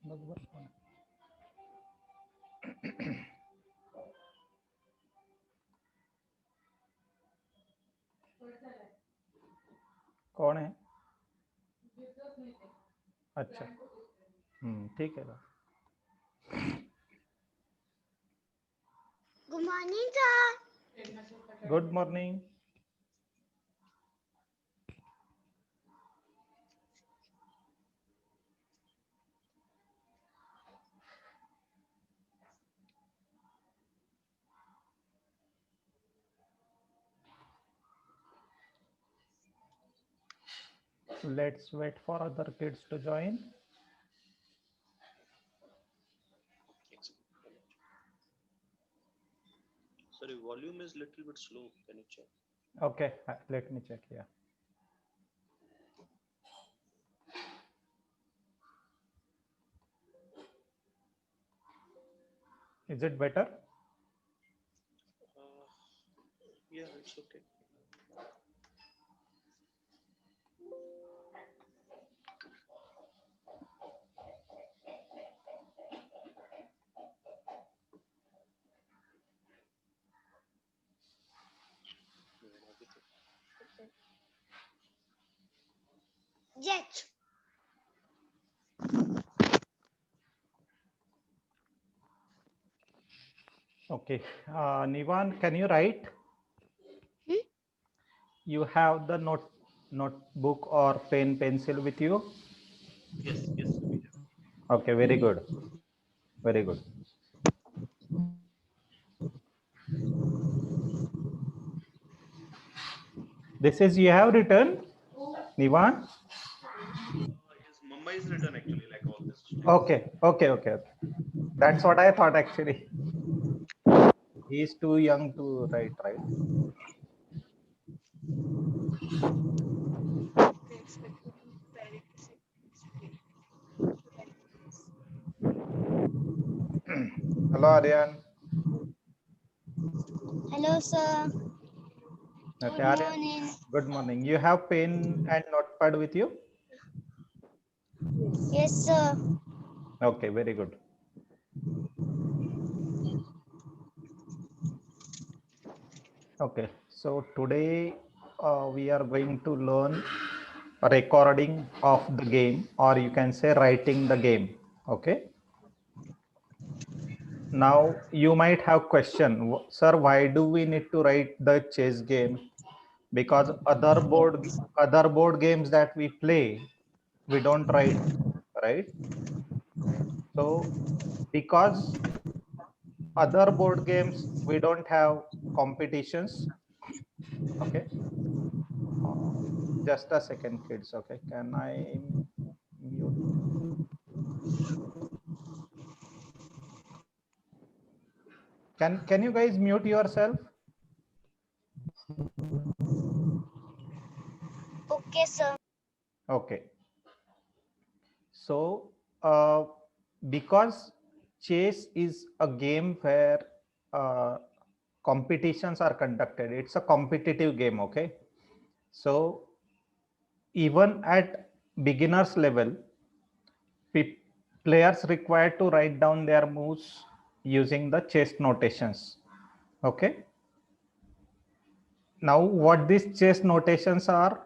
बरोबर कौन है? अच्छा, ठीक है ना। Good morning sir. Good morning. Let's wait for other kids to join. Sorry, volume is little bit slow. Can you check? Okay, let me check here. Is it better? Yeah, it's okay. Yes. Okay, Nivan, can you write? You have the notebook or pen pencil with you? Yes, yes. Okay, very good. Very good. This is you have written, Nivan? Yes, Mumbai is written actually like all this. Okay. That's what I thought actually. He is too young to write, right? Hello, Aryan. Hello sir. Okay, Good Aryan. morning. Good morning. You have pen and notepad with you? Yes sir. Okay, very good. Okay, so today we are going to learn a recording of the game, or you can say writing the game. Okay. Now you might have question, sir, why do we need to write the chess game? Because other board games that we play, we don't write, right? So because other board games we don't have competitions. Okay, just a second kids. Okay, can I mute? Can you guys mute yourself? Okay sir. Okay, so because chess is a game where uh, competitions are conducted, it's a competitive game. Okay, so even at beginners level, players required to write down their moves using the chess notations. Okay, now what these chess notations are,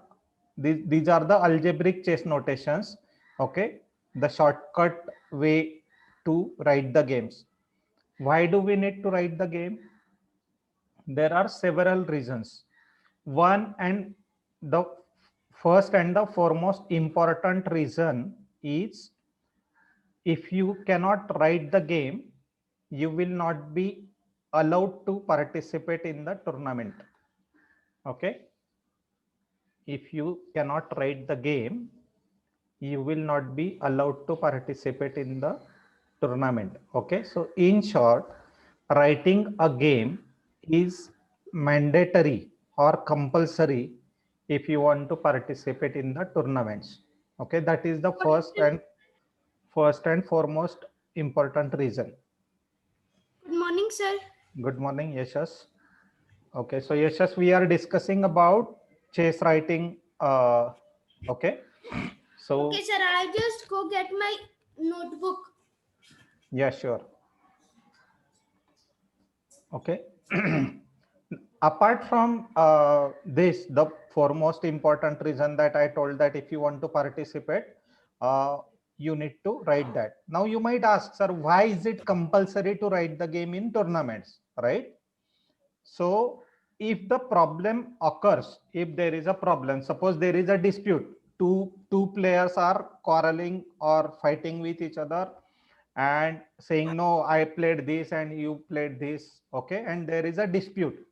these are the algebraic chess notations. Okay, the shortcut way to write the games. Why do we need to write the game? There are several reasons. One, and the first and the foremost important reason is, if you cannot write the game, you will not be allowed to participate in the tournament. Okay, if you cannot write the game, you will not be allowed to participate in the tournament. Okay, so in short, writing a game is mandatory or compulsory if you want to participate in the tournaments. Okay, that is the first and foremost important reason. Good morning sir. Good morning, Yashas. Okay, so Yashas, we are discussing about chess writing. Okay, so Okay sir, I just go get my notebook. Yeah, sure. Okay. Apart from this, the foremost important reason that I told that if you want to participate, you need to write that. Now you might ask, sir, why is it compulsory to write the game in tournaments, right? So if the problem occurs, if there is a problem, suppose there is a dispute, two players are quarreling or fighting with each other and saying, no, I played this and you played this, okay, and there is a dispute.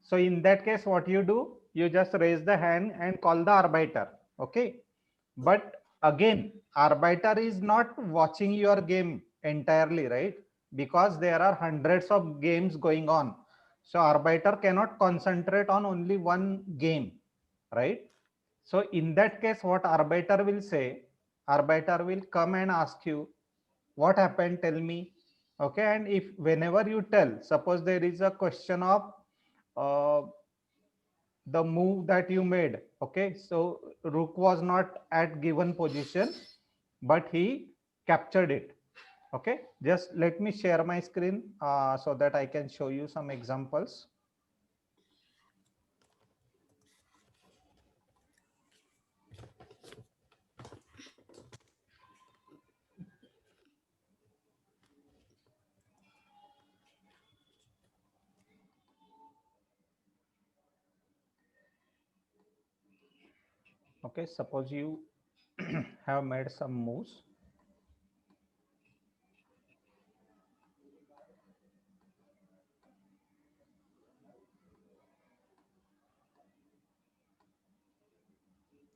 So in that case, what you do, you just raise the hand and call the arbiter, okay. But again, arbiter is not watching your game entirely, right? Because there are hundreds of games going on, so arbiter cannot concentrate on only one game, right? So in that case, what arbiter will say, arbiter will come and ask you, what happened, tell me, okay. And if whenever you tell, suppose there is a question of uh, the move that you made, okay, so rook was not at given position but he captured it, okay. Just let me share my screen so that I can show you some examples. Okay, suppose you have made some moves.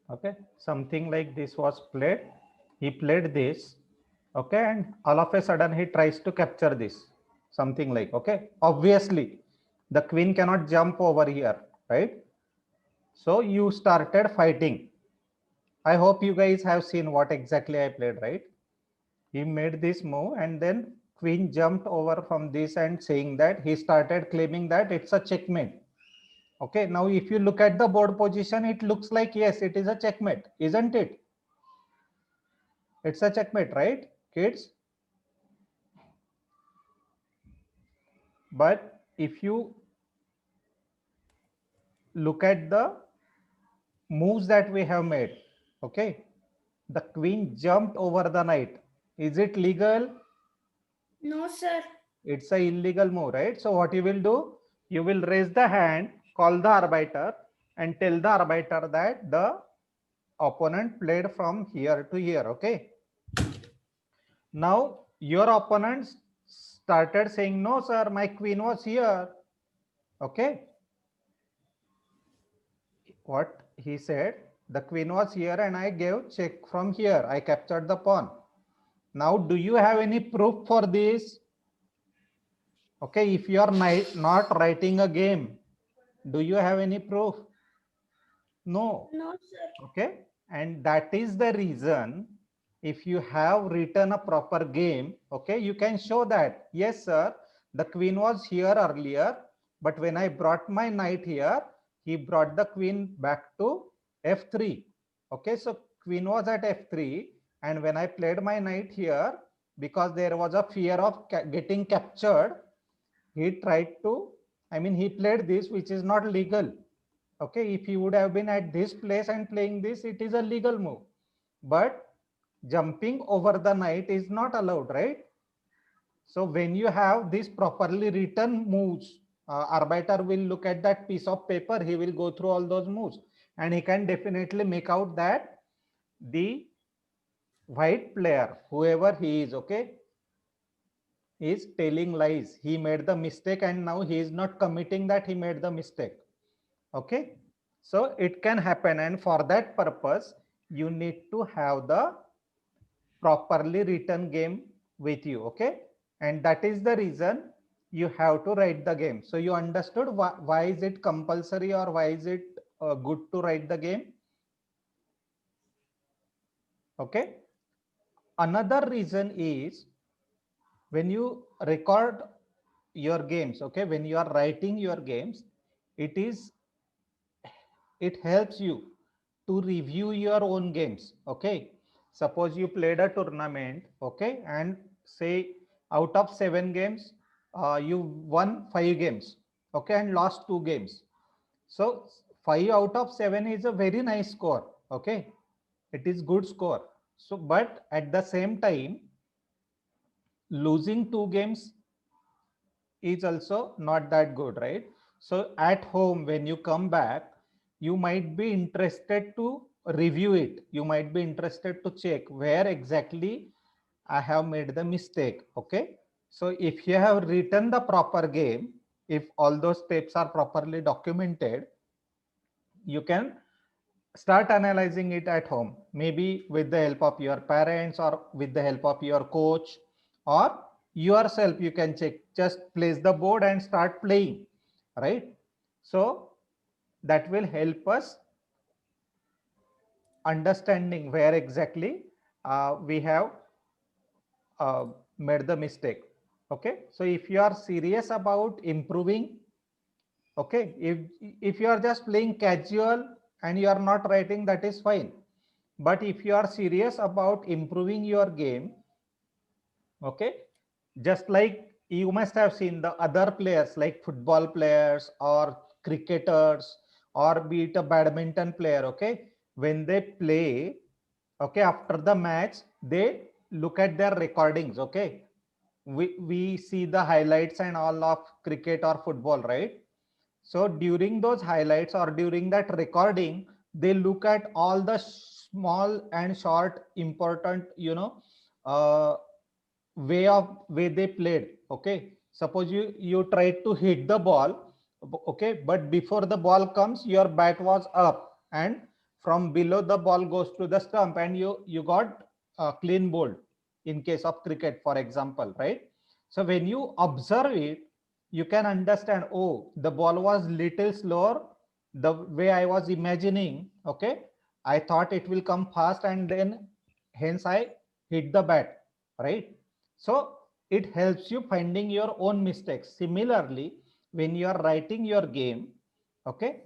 Okay, something like this was played, he played this, okay, and all of a sudden he tries to capture this, something like, okay, obviously the queen cannot jump over here, right? So you started fighting. I hope you guys have seen what exactly I played, right? He made this move and then queen jumped over from this and saying that he started claiming that it's a checkmate. Okay, now if you look at the board position, it looks like, yes, it is a checkmate, isn't it? It's a checkmate, right, kids? But if you look at the moves that we have made, okay, the queen jumped over the knight. Is it legal? No, sir. It's a illegal move, right? So what you will do, you will raise the hand, call the arbiter and tell the arbiter that the opponent played from here to here, okay. Now your opponent started saying, no sir, my queen was here, okay. What he said, the queen was here and I gave check from here, I captured the pawn. Now do you have any proof for this? Okay, if you are not writing a game, do you have any proof? No. No, sir. Okay, and that is the reason, if you have written a proper game, okay, you can show that, yes sir, the queen was here earlier, but when I brought my knight here, he brought the queen back to f3. Okay, so queen was at f3 and when I played my knight here, because there was a fear of getting captured, he tried to, I mean, he played this, which is not legal. Okay, if he would have been at this place and playing this, it is a legal move. But jumping over the knight is not allowed, right? So when you have these properly written moves, arbiter will look at that piece of paper, he will go through all those moves and he can definitely make out that the white player, whoever he is, okay, is telling lies. He made the mistake and now he is not committing that he made the mistake. Okay, so it can happen, and for that purpose you need to have the properly written game with you, okay, and that is the reason you have to write the game. So you understood why is it compulsory or why is it good to write the game? Okay, another reason is when you record your games, okay, when you are writing your games, it is, it helps you to review your own games, okay. Suppose you played a tournament, okay, and say out of 7 games, you won 5 games, okay, and lost 2 games. So 5 out of 7 is a very nice score, okay. It is good score. So, but at the same time, losing 2 games is also not that good, right? So at home, when you come back, you might be interested to review it. You might be interested to check where exactly I have made the mistake. Okay. So if you have written the proper game, if all those steps are properly documented, you can start analyzing it at home, maybe with the help of your parents or with the help of your coach, or yourself. You can check, just place the board and start playing, right? So that will help us understanding where exactly we have uh, made the mistake. Okay, so if you are serious about improving, okay, if you are just playing casual and you are not writing, that is fine. But if you are serious about improving your game, okay, just like you must have seen the other players like football players or cricketers or be it a badminton player, okay, when they play, okay, after the match they look at their recordings, okay. We see the highlights and all of cricket or football, right? So during those highlights or during that recording, they look at all the small and short important, uh, way they played. Okay. Suppose you tried to hit the ball, okay, but before the ball comes, your bat was up, and from below the ball goes to the stump, and you got a clean bowled in case of cricket, for example, right? So when you observe it, you can understand, oh, the ball was little slower the way I was imagining, okay. I thought it will come fast, and then hence I hit the bat, right? So it helps you finding your own mistakes. Similarly, when you are writing your game, okay,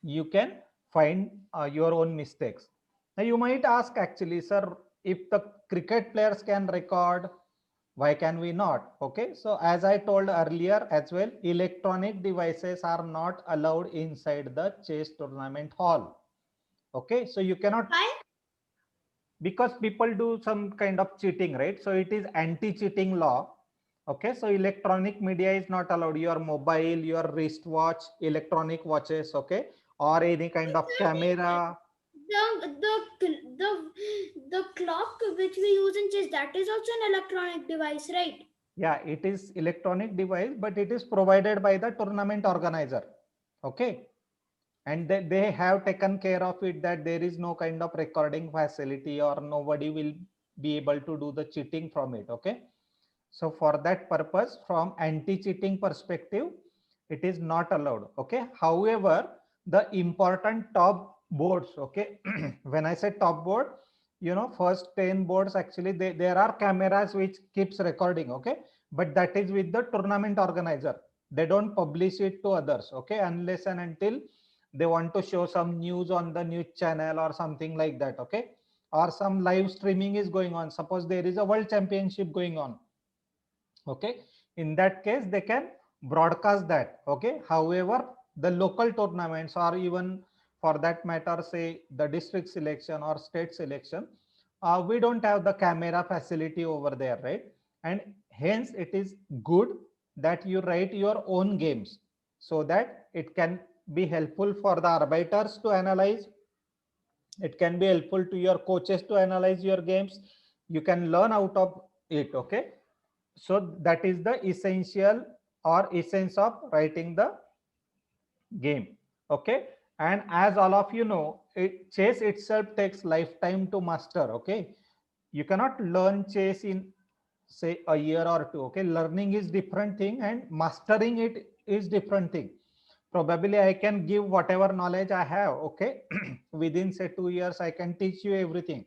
you can find your own mistakes. Now you might ask, actually, sir, if the cricket players can record, why can we not? Okay, so as I told earlier as well, electronic devices are not allowed inside the chess tournament hall. Okay, so you cannot, Why? because people do some kind of cheating, right? So it is anti-cheating law. Okay, so electronic media is not allowed. Your mobile, your wristwatch, electronic watches, okay, or any kind of camera. The clock which we use in chess, that is also an electronic device, right? Yeah, it is electronic device, but it is provided by the tournament organizer. Okay, and they have taken care of it that there is no kind of recording facility or nobody will be able to do the cheating from it. Okay, so for that purpose, from anti-cheating perspective, it is not allowed. Okay, however, the important top boards, okay, when I say top board, first 10 boards, actually there are cameras which keeps recording, okay, but that is with the tournament organizer. They don't publish it to others, okay, unless and until they want to show some news on the news channel or something like that, okay, or some live streaming is going on. Suppose there is a world championship going on, okay, in that case they can broadcast that. Okay, however, the local tournaments, or even for that matter, say the district selection or state selection, we don't have the camera facility over there, right? And hence it is good that you write your own games, so that it can be helpful for the arbiters to analyze. It can be helpful to your coaches to analyze your games. You can learn out of it. Okay, so that is the essential or essence of writing the game. Okay, and as all of you know, chess itself takes lifetime to master. Okay, you cannot learn chess in say a year or two. Okay, learning is different thing and mastering it is different thing. Probably I can give whatever knowledge I have, okay, within say 2 years I can teach you everything.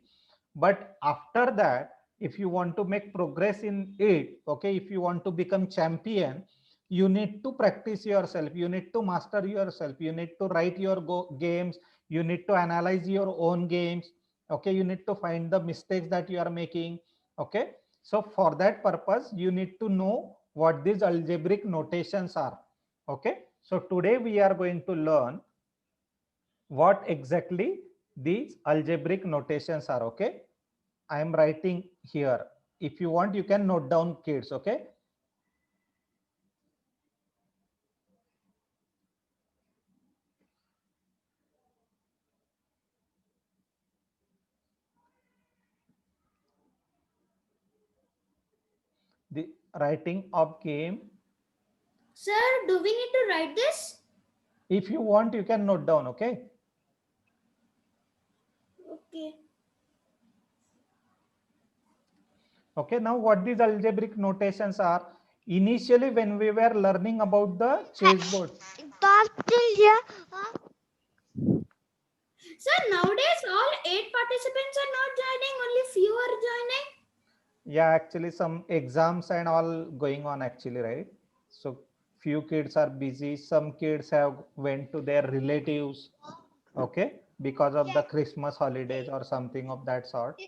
But after that, if you want to make progress in it, okay, if you want to become champion, you need to practice yourself, you need to master yourself, you need to write your games, you need to analyze your own games. Okay, you need to find the mistakes that you are making. Okay, So for that purpose, you need to know what these algebraic notations are. Okay. So today we are going to learn what exactly these algebraic notations are. Okay. I am writing here. If you want, you can note down, kids. Okay. The writing of game. Sir, do we need to write this? If you want, you can note down. Okay. Okay. Okay, now what these algebraic notations are? Initially, when we were learning about the chessboard. Sir, nowadays all 8 participants are not joining, only few are joining. Yeah, actually some exams and all going on actually, right? So few kids are busy. Some kids have went to their relatives, okay, because of the Christmas holidays or something of that sort.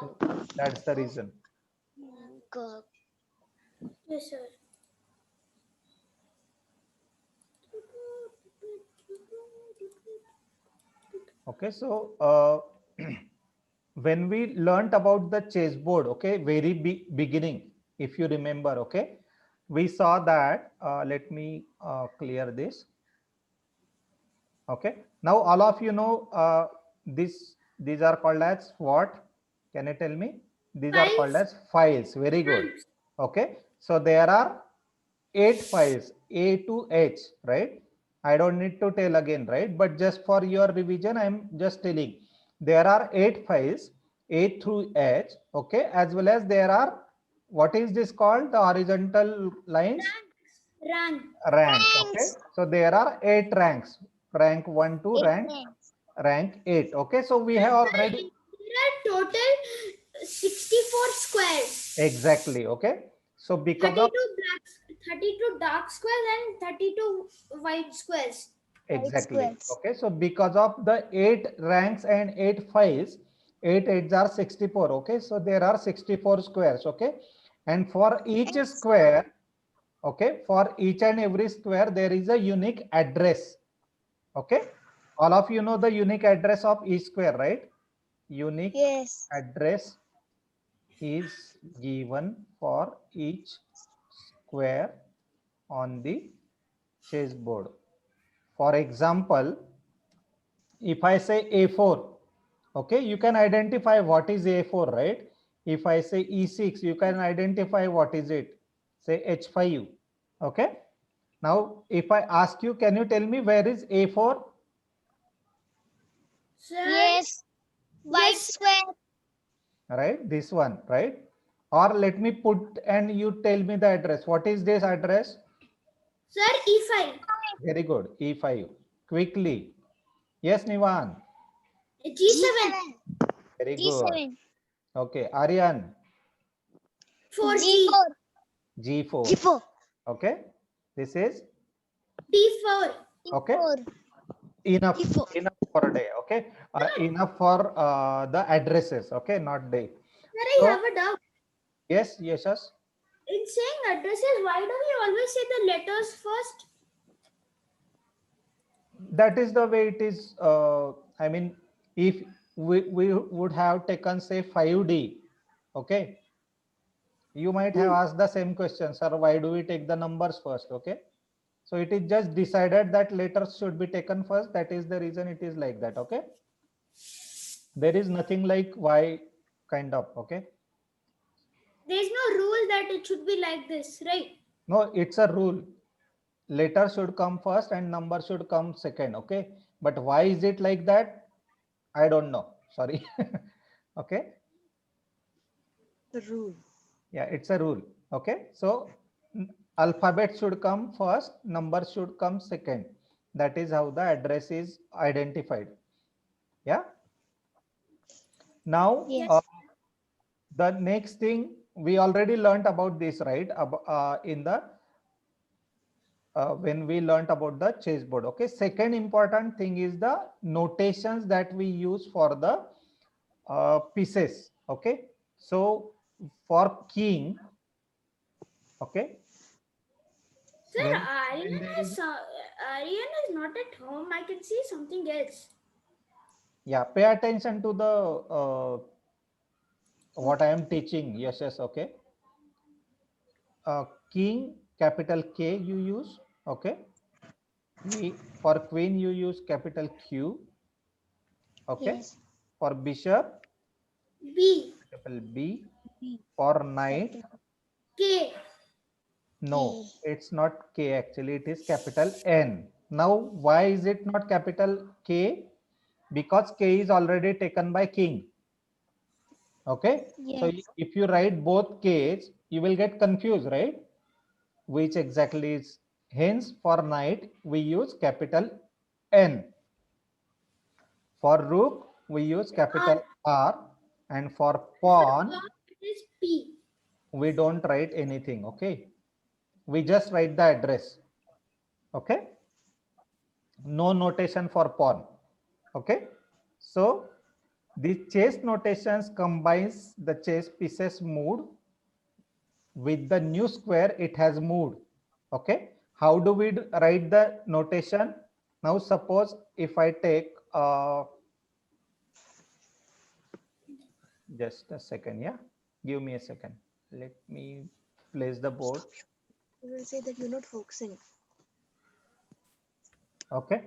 So that's the reason. Yes, sir. Okay, so when we learnt about the chessboard, okay, very beginning, if you remember, okay, we saw that, let me clear this. Okay, now all of you know these are called as what? Can you tell me? These are called Files. as files. Very good. Ranks. Okay, so there are 8 files, A to H, right? I don't need to tell again, right? But just for your revision, I'm just telling there are 8 files, A through H, okay, as well as there are, what is this called? The horizontal lines? Rank. Ranks. Okay, so there are 8 ranks, rank 1 to rank 8. Okay, so we have already, There are total 64 squares. exactly. Okay, so because 32 of, black, 32 dark squares and 32 white squares. exactly, okay, so because of the 8 ranks and 8 files, 8 8s are 64. Okay, so there are 64 squares. Okay, and for each square, okay, for each and every square there is a unique address. Okay, all of you know the unique address of each square, right? Unique address is given for each square on the chessboard. For example, if I say A4, okay, you can identify what is A4, right? If I say E6, you can identify what is it. Say H5, okay? Now, if I ask you, can you tell me where is A4? Sir, White yes, square. Right, this one, right? Or let me put and you tell me the address. What is this address? sir, E5. Very good, E5. Quickly. Yes, Nivan. G7. Very good. G7. Okay, Aryan. 4G. G4. G4. Okay, this is D4. okay. G4. Enough, G4. enough for a day. Okay, enough for the addresses. Okay, not day. Sir, I So have a doubt. yes, yes, yes. In saying addresses, why do we always say the letters first? That is the way it is. I mean, if we would have taken say 5D, okay, you might have asked the same question, sir, why do we take the numbers first? Okay, so it is just decided that letters should be taken first. That is the reason it is like that. Okay, there is nothing like why kind of. Okay, There's no rule that it should be like this, right? no, it's a rule. Letter should come first and number should come second. Okay, but why is it like that? I don't know, sorry. Okay, The rule. yeah, it's a rule. Okay, so alphabet should come first, number should come second. That is how the address is identified. Yeah, now Yes. the next thing we already learned about this, right? In the when we learned about the chessboard. Okay, second important thing is the notations that we use for the pieces. Okay, so for king, okay, Sir, when Aryan there is, is not at home. I can see something else. yeah, pay attention to the what I am teaching. Yes, okay. King, capital K you use, okay. For queen you use capital Q, okay. Yes. For bishop, B, capital B. B. For knight, Capital K. no, K. it's not K actually, it is capital N. Now, why is it not capital K? Because K is already taken by king. Okay, so Yes. if you write both K's, you will get confused, right? Which exactly is, hence for knight, we use capital N. For rook, we use capital R, and for pawn, It is P. we don't write anything, okay? We just write the address, okay? No notation for pawn, okay? So the chess notations combines the chess pieces moved with the new square it has moved, okay? How do we write the notation? Now suppose if I take just a second, yeah, give me a second, let me place the board, You will say that you're not focusing. okay?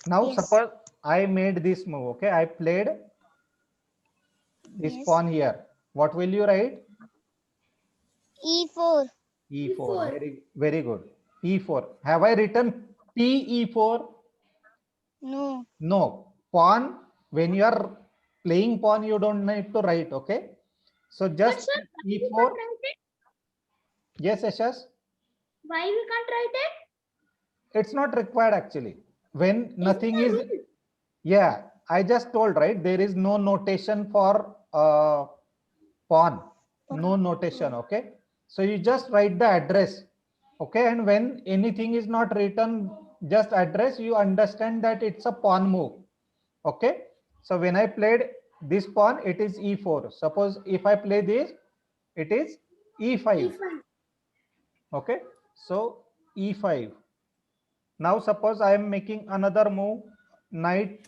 Now Yes. suppose I made this move, okay? I played this Yes. pawn here. What will you write? E4. E4. E4. Very good. E4. Have I written P E4? No. No. Pawn, when you are playing pawn, you don't need to write, okay? So But just sir, why we E4. can't write it? Yes, Yashas? Why we can't write it? It's not required actually. When nothing Is is, it a rule? yeah, I just told, right? There is no notation for pawn, no notation, okay? So you just write the address, okay? And when anything is not written, just address, you understand that it's a pawn move, okay? So when I played this pawn, it is E4. Suppose if I play this, it is E5, E5. okay? So E5. Now suppose I am making another move, knight.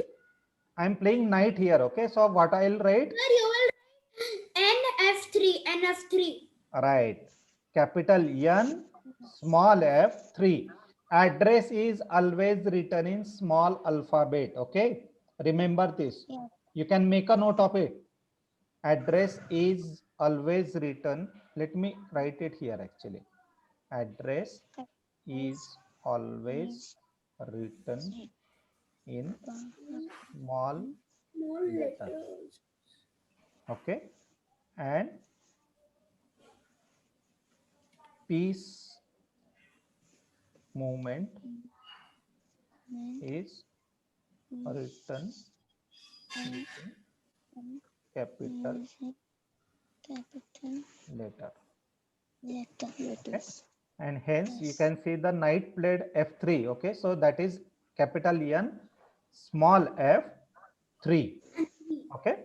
I am playing knight here, okay? So what I'll write? Sir, you will write NF3. NF3. Right. Capital N, small f, 3. Address is always written in small alphabet, okay? Remember this. Yeah. You can make a note of it. Address is always written. Let me write it here actually. Address is always written in small Small letters, letters. okay? And peace movement is written in capital Capital letter, okay? letters. And hence you Yes. can see the knight played f3, okay? So that is capital N, small f, 3, okay?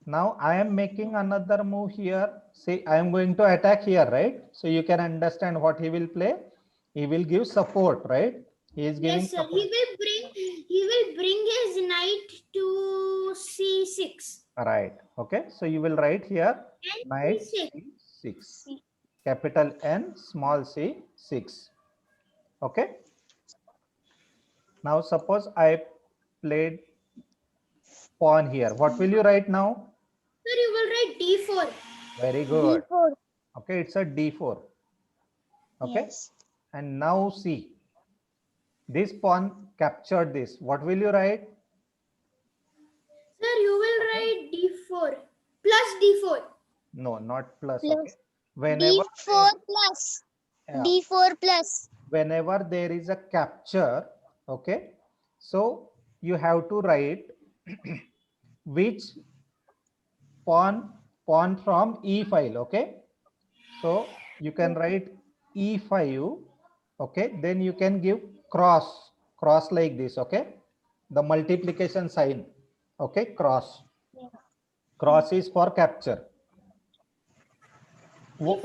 Now I am making another move here. See, I am going to attack here, right? So you can understand what he will play. He will give support, right? He is giving Yes, sir. support. He will bring his knight to C6. Right. Okay. So you will write here And knight C6. C6. Capital N, small c, 6. Okay. Now suppose I played pawn here. What will you write now? Sir, you will write D4. Very good. D4. Okay. It's a D4. Okay. Yes. And now see. This pawn captured this. What will you write? Sir, you will write D4 plus D4. No, not plus. Plus. Okay. Whenever D4 plus. yeah, D4 plus. whenever there is a capture, okay, so you have to write which pawn from E file, okay? So you can write E5, okay? Then you can give cross like this, okay? The multiplication sign, okay? Cross is for capture, E5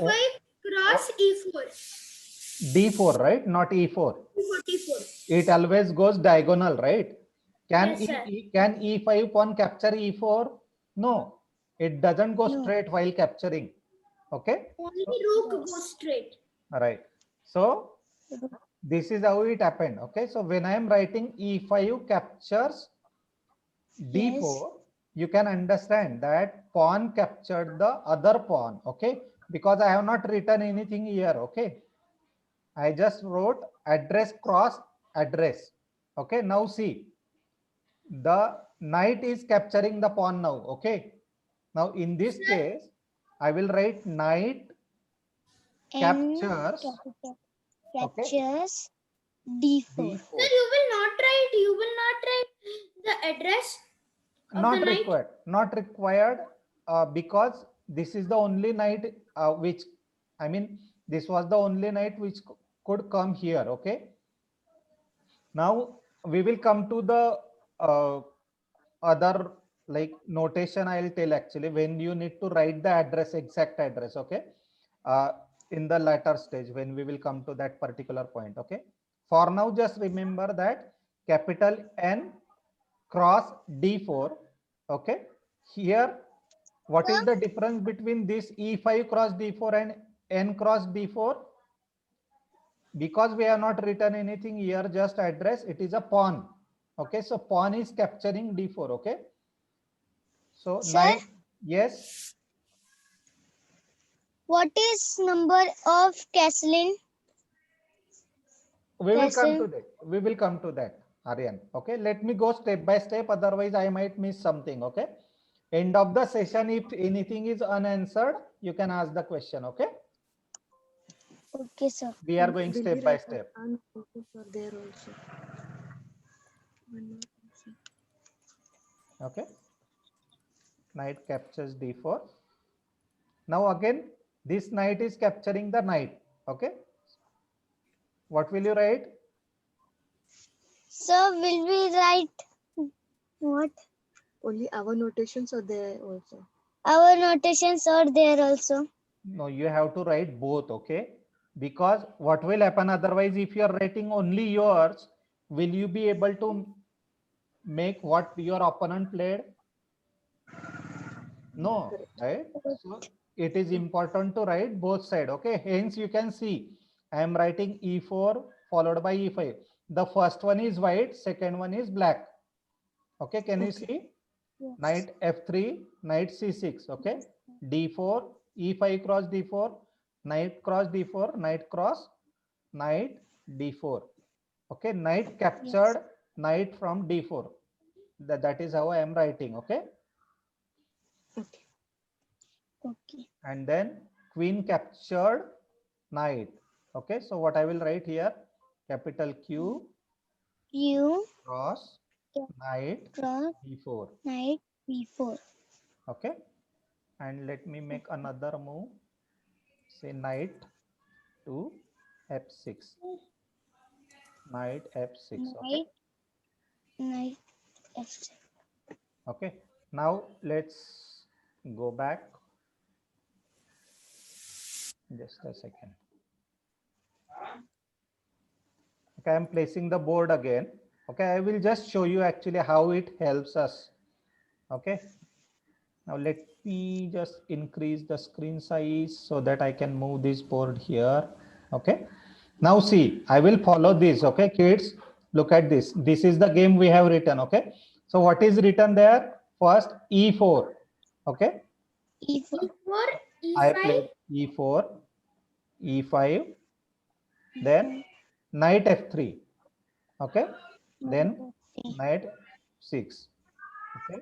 cross E4. D4, right? Not E4. E44. It always goes diagonal, right? Can Yes, sir. can E5 pawn capture E4? No, it doesn't go No. straight while capturing. Okay, Only rook goes straight. all right. So this is how it happened. Okay, so when I am writing E5 captures D4, you can understand that pawn captured the other pawn. Okay, because I have not written anything here. Okay, I just wrote address cross address. Okay, now see, the knight is capturing the pawn now. Okay, now in this case, I will write knight N captures capital okay, captures D4. D4. Sir, you will not write the address of Not the knight. required, not required, because this is the only knight which, I mean, this was the only knight which could come here. Okay, now we will come to the other like notation. I'll tell actually when you need to write the address, exact address. Okay, uh, in the later stage when we will come to that particular point. Okay, for now just remember that capital N cross D4. Okay, here what is the difference between this E5 cross D4 and N cross D4? Because we have not written anything here, just address, it is a pawn. Okay, so pawn is capturing D4. Okay, so Sir? knight, yes, What is number of castling? we will come to Castle. that. We will come to that, Aryan. Okay, let me go step by step, otherwise I might miss something. Okay, end of the session, if anything is unanswered, you can ask the question. Okay, Okay, sir. we are going Will step we by write step. unconscious or there also? One more question. Okay, knight captures D4. Now again, this knight is capturing the knight. Okay, what will you write? Sir, will we write what? Only our notations are there also. Our notations are there also. No, you have to write both. Okay, because what will happen otherwise, if you are writing only yours, will you be able to make what your opponent played? No, right? So it is important to write both side. Okay, hence you can see I am writing E4 followed by E5. The first one is white, second one is black. Okay, can you see? Yes. Knight F3, knight C6. Okay, D4, E5 cross D4, knight cross D4, knight cross knight D4. Okay, knight captured knight from D4. That is how I am writing. Okay, Okay. Okay. and then queen captured knight. Okay, so what I will write here, capital Q Q cross knight cross D4. knight B4. Okay, and let me make another move, say knight to F6, knight F6. Okay, Knight F6. okay, now let's go back just a second. Okay, I'm placing the board again. Okay, I will just show you actually how it helps us. Okay, now let me just increase the screen size so that I can move this board here. Okay, now see, I will follow this. Okay, kids, look at this. This is the game we have written. Okay, so what is written there? First E4. Okay, E4. E4, I E5. played E4, E5, then knight F3. Okay, then knight 6. Okay,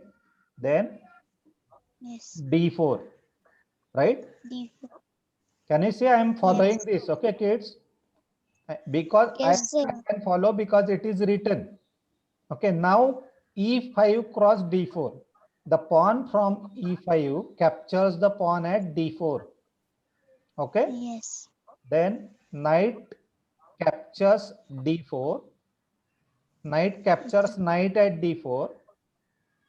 then Yes. D4, right? D4. Can you see I am following Yes. this? Okay, kids, because Yes, sir. I can follow because it is written. Okay, now E5 cross D4. The pawn from E5 captures the pawn at D4. Okay, Yes. then knight captures D4. Knight captures knight at D4.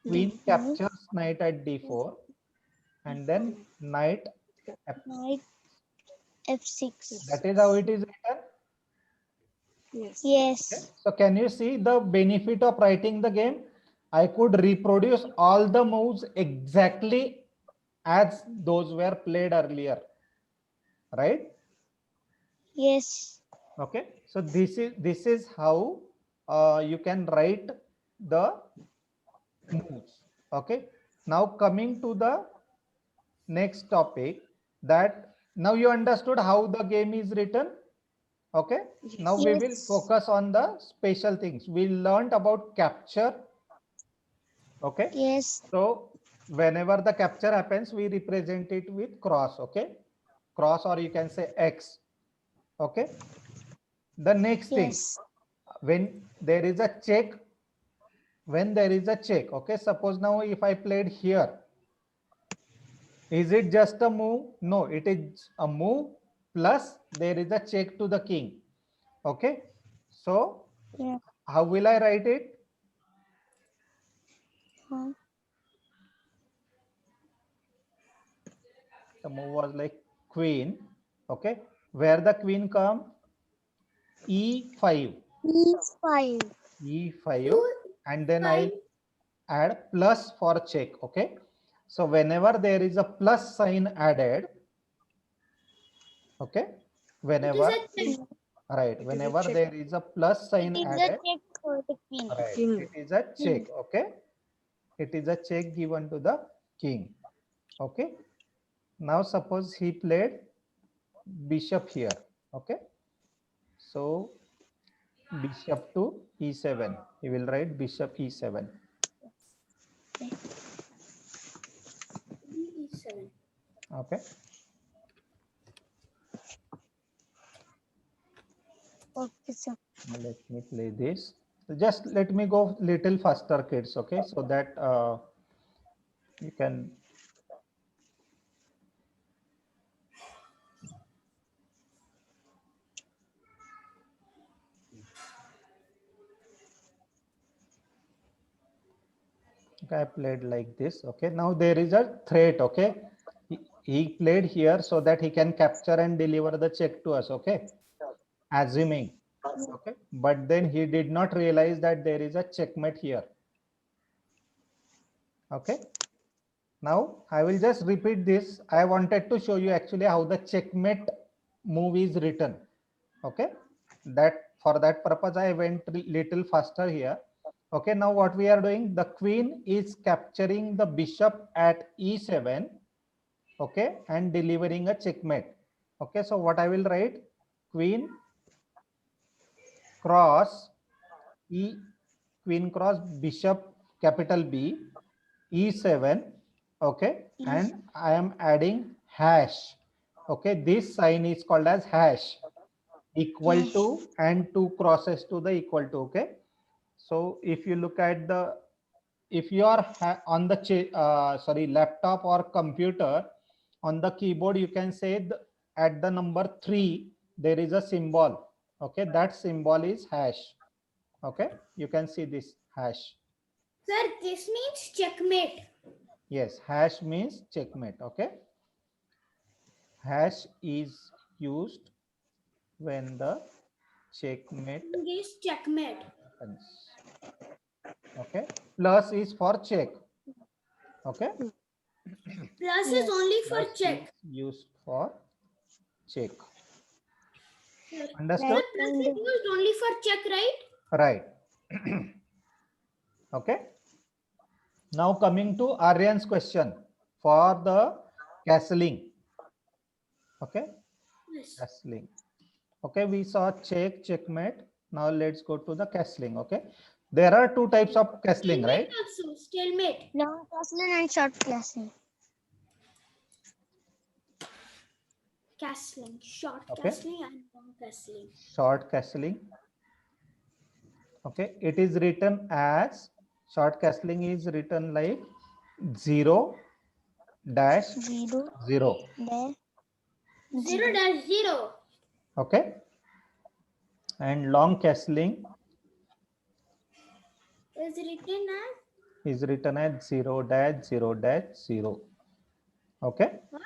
Queen D4. captures knight at D4. And then knight Knight F6. That is how it is written. Yes. Yes. So can you see the benefit of writing the game? I could reproduce all the moves exactly as those were played earlier, right? Yes. Okay, so this is how you can write the moves. Okay, now coming to the next topic, that now you understood how the game is written. Okay, now we will Yes. focus on the special things. We learned about capture. Okay, Yes. so whenever the capture happens, we represent it with cross. Okay, cross, or you can say X. Okay, the next thing, Yes. when there is a check, okay, suppose now if I played here, is it just a move? No, it is a move plus there is a check to the king. Okay, so Yeah. how will I write it? Huh. The move was like queen. Okay, where the queen come? E5, E5. E5, and then Five. I'll add plus for check. Okay, so whenever there is a plus sign added, okay, It is whenever, a check. right, It is a whenever check. there is a plus sign It is a added, check for the king. right, King. it is a check. Okay, it is a check given to the king. Okay, now suppose he played bishop here. Okay, so bishop to e7, he will write bishop e7. E7. Okay, Okay, sir. now let me play this. Just let me go little faster, kids. Okay, so that you can. Okay, I played like this. Okay, now there is a threat. Okay, he played here so that he can capture and deliver the check to us. Okay, assuming. Okay, but then he did not realize that there is a checkmate here. Okay, now I will just repeat this. I wanted to show you actually how the checkmate move is written. Okay, that for that purpose I went little faster here. Okay, now what we are doing, the queen is capturing the bishop at e7. Okay, and delivering a checkmate. Okay, so what I will write, queen cross e, queen cross bishop capital B e7. Okay, and I am adding hash. Okay, this sign is called as hash, equal Yes. to and two crosses to the equal to. Okay, so if you look at the, if you are on the sorry, laptop or computer, on the keyboard you can say at the number 3 there is a symbol. Okay, that symbol is hash. Okay, you can see this hash. Sir, this means checkmate. Yes, hash means checkmate. Okay, hash is used when the checkmate Is checkmate. happens. Okay, plus is for check. Okay, Plus Yes. is only for plus is check. used for check. Sir, Understood? plus is used only for check, right? Right. Okay, now coming to Aryan's question for the castling. Okay, Yes. castling. Okay, we saw check, checkmate. Now let's go to the castling. Okay, there are two types of castling, Stalemate right? also. Stalemate. Long castling and short castling. Castling. Short Okay. castling and long castling. Short castling. Okay, it is written as, short castling is written like 0 dash 0 0. dash 0 dash 0. Okay, and long castling Is written as is written as 0 dash 0 dash 0. Okay, what?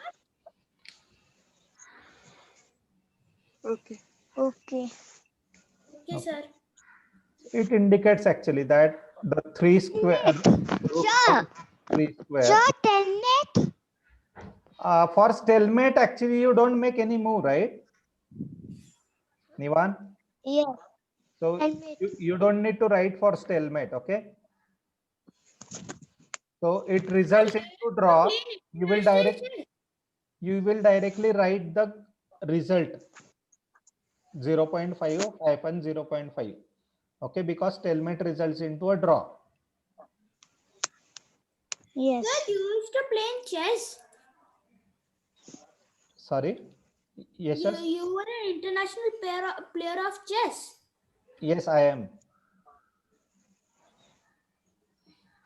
Okay. Okay. Okay, sir. It indicates actually that the three square rook Sure. 3 square. Sure, telnet. For stalemate, actually, you don't make any move, right, Nivan? Yes. So Stalemate. you don't need to write for stalemate, okay? So it results into draw. Plain You will international chess. directly write the result 0.5 or 0.5. Okay, because stalemate results into a draw. Yes. Sir, you used to play in chess. Sorry. Yes, You, yes. you were an international player of chess. Yes, I am.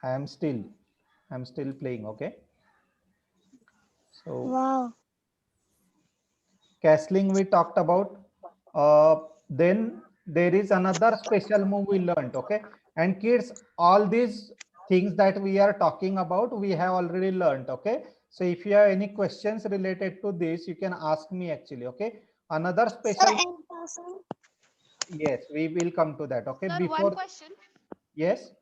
I'm still playing. Okay. So Wow. castling we talked about. Then there is another special move we learned. Okay, and kids, all these things that we are talking about, we have already learned. Okay, so if you have any questions related to this, you can ask me actually. Okay, another Sir, special. and person. Yes, we will come to that. Okay, Sir, one before. question. Yes.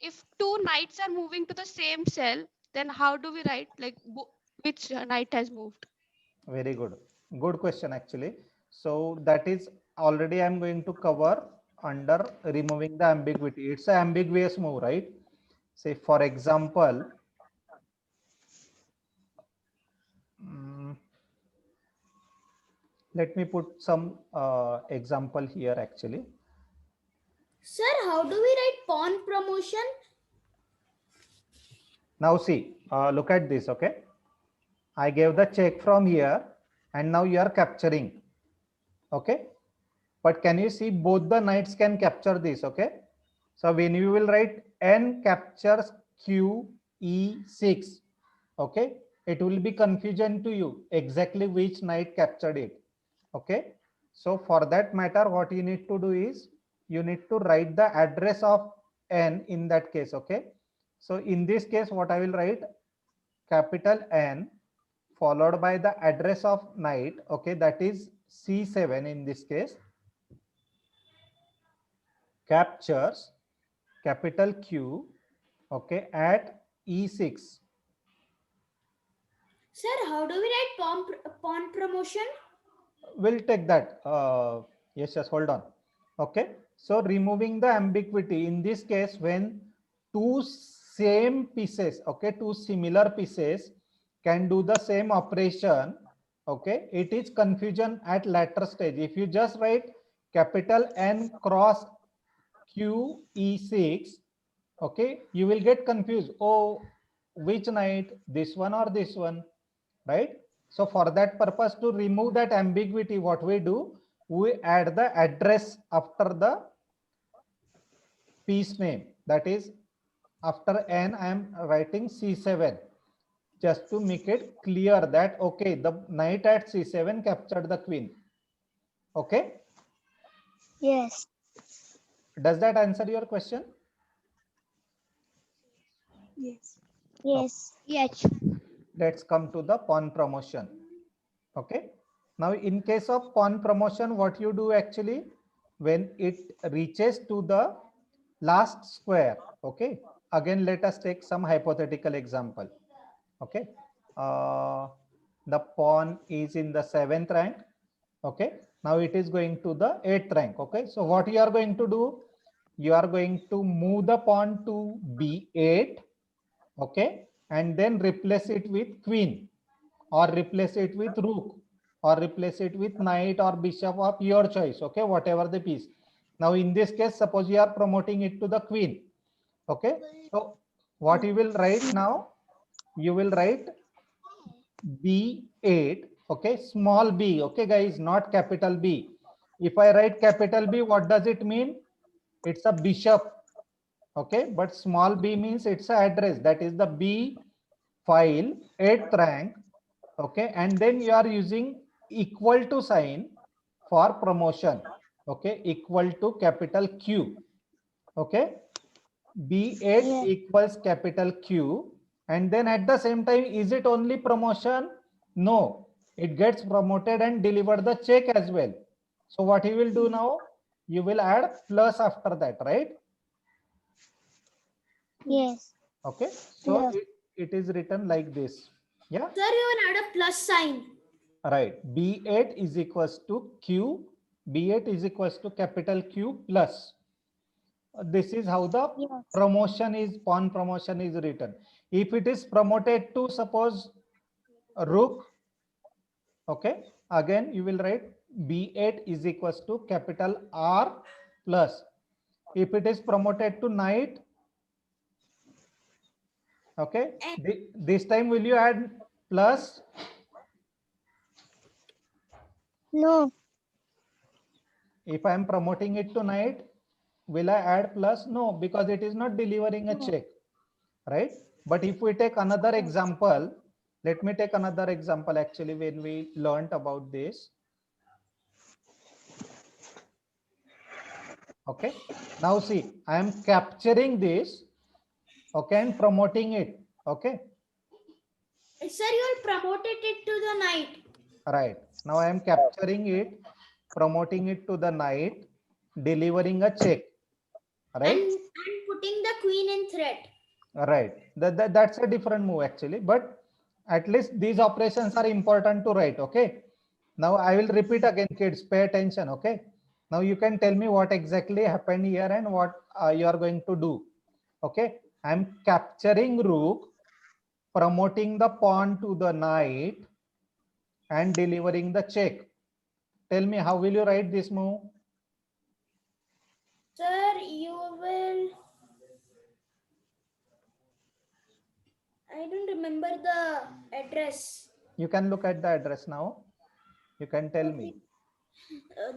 If two knights are moving to the same cell, then how do we write like which knight has moved? Very good. Good question actually. So that is already I'm going to cover under removing the ambiguity. It's an ambiguous move, right? Say for example, let me put some example here actually. Sir, how do we write pawn promotion? Now see, look at this, okay? I gave the check from here and now you are capturing, okay? But can you see both the knights can capture this, okay? So when you will write n captures q e6, okay, it will be confusion to you exactly which knight captured it, okay? So for that matter, what you need to do is you need to write the address of n in that case, okay? So in this case, what I will write, capital N followed by the address of knight, okay, that is c7 in this case, captures capital Q, okay, at e6. Sir, how do we write pawn promotion? We'll take that. Yes, hold on. Okay, so removing the ambiguity in this case, when two same pieces, okay, two similar pieces can do the same operation, okay, it is confusion at later stage. If you just write capital N cross Q e6, okay, you will get confused. Oh, which knight, this one or this one, right? So for that purpose, to remove that ambiguity, what we do, we add the address after the piece name. That is, after n I am writing c7, just to make it clear that okay, the knight at c7 captured the queen. Okay, Yes. does that answer your question? Yes. Yes. Yes. Let's come to the pawn promotion. Okay, now in case of pawn promotion, what you do actually, when it reaches to the last square, okay, again let us take some hypothetical example. Okay, the pawn is in the 7th rank. Okay, now it is going to the 8th rank. Okay, so what you are going to do, you are going to move the pawn to b8, okay, and then replace it with queen, or replace it with rook, or replace it with knight or bishop of your choice, okay, whatever the piece. Now in this case, suppose you are promoting it to the queen, okay, so what you will write now, you will write b8, okay, small b, okay guys, not capital B. If I write capital B, what does it mean? It's a bishop, okay, but small b means it's a address, that is the B file 8th rank, okay, and then you are using equal to sign for promotion, okay, equal to capital Q, okay, b8 Yes. equals capital Q, and then at the same time, is it only promotion? No, it gets promoted and deliver the check as well. So what you will do now, you will add plus after that, right? Yes. Okay, so Plus. it is written like this. Yeah, Sir, you will add a plus sign. right. B8 is equals to Q. B8 is equals to capital Q plus. This is how the Yes. promotion is, pawn promotion is written. If it is promoted to suppose rook, okay, again you will write B8 is equals to capital R plus. If it is promoted to knight, okay, this time will you add plus? No. If I am promoting it to knight, will I add plus? No, because it is not delivering a No. check, right? But if we take another example, let me take another example actually when we learned about this. Okay, now see, I am capturing this, okay, and promoting it, okay, Sir, you will promoted it to the knight. right. Now I am capturing it, promoting it to the knight, delivering a check, right? And putting the queen in threat. Right. That's a different move actually, but at least these operations are important to write. Okay. Now I will repeat again, kids. Pay attention. Okay. Now you can tell me what exactly happened here and what you are going to do. Okay. I'm capturing rook, promoting the pawn to the knight, and delivering the check. Tell me, how will you write this move? Sir, you will. I don't remember the address. You can look at the address now. You can tell me.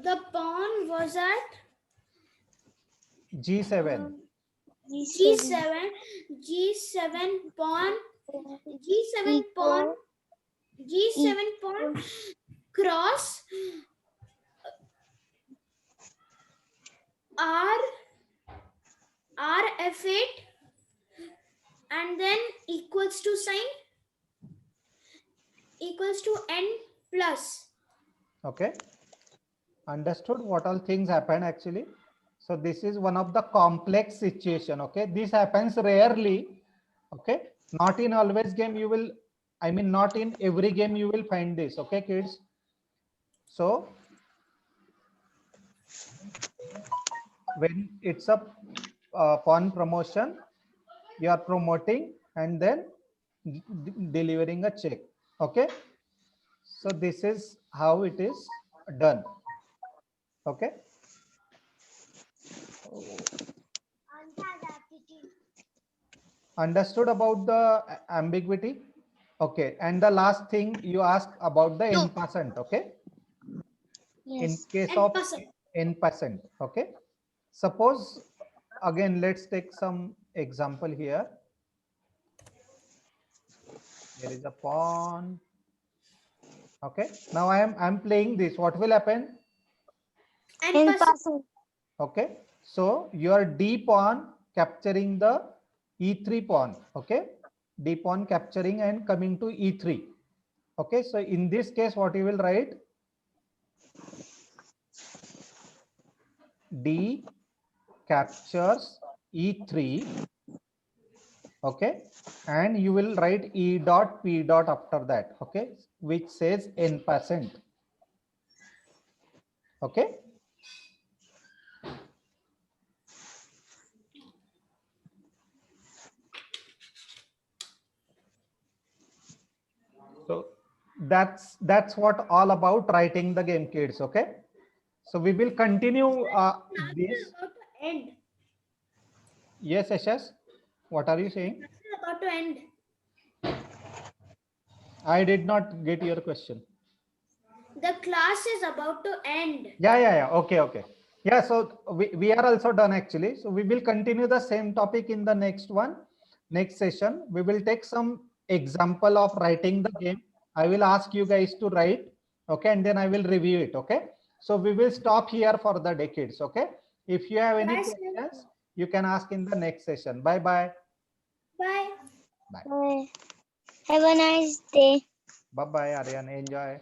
The pawn was at G7. G7, G7 pawn, G7 pawn, G7 pawn, cross R, R F8, and then equals to sign, equals to N plus. Okay, understood what all things happen actually. So this is one of the complex situation. Okay, this happens rarely. Okay, not in always game you will, I mean not in every game you will find this. Okay, kids. So when it's a pawn promotion, you are promoting and then delivering a check. Okay, so this is how it is done. Okay. Understood about the ambiguity? Okay. And the last thing you asked about the No. n percent. Okay. In Yes. case N of percent. n percent. Okay. Suppose again, let's take some example here. There is a pawn. Okay. Now I'm playing this. What will happen? N N percent. percent. Okay. So your d pawn capturing the e3 pawn. Okay. D pawn capturing and coming to e3. Okay. So in this case, what you will write? D captures e3. Okay. And you will write e dot p dot after that. Okay. Which says n percent. Okay. So that's what all about writing the game, kids. Okay. So we will continue Now this. it's about to end. Yes, Ashish. What are you saying? It's about to end. I did not get your question. The class is about to end. Yeah. Okay. Yeah, so we are also done actually. So we will continue the same topic in the next one, next session. We will take some example of writing the game. I will ask you guys to write, okay, and then I will review it, okay? So we will stop here for the decades, okay? If you have any Bye, sir. questions, you can ask in the next session. Bye-bye. Bye. Bye. Have a nice day. Bye. Bye bye, Aryan. Enjoy.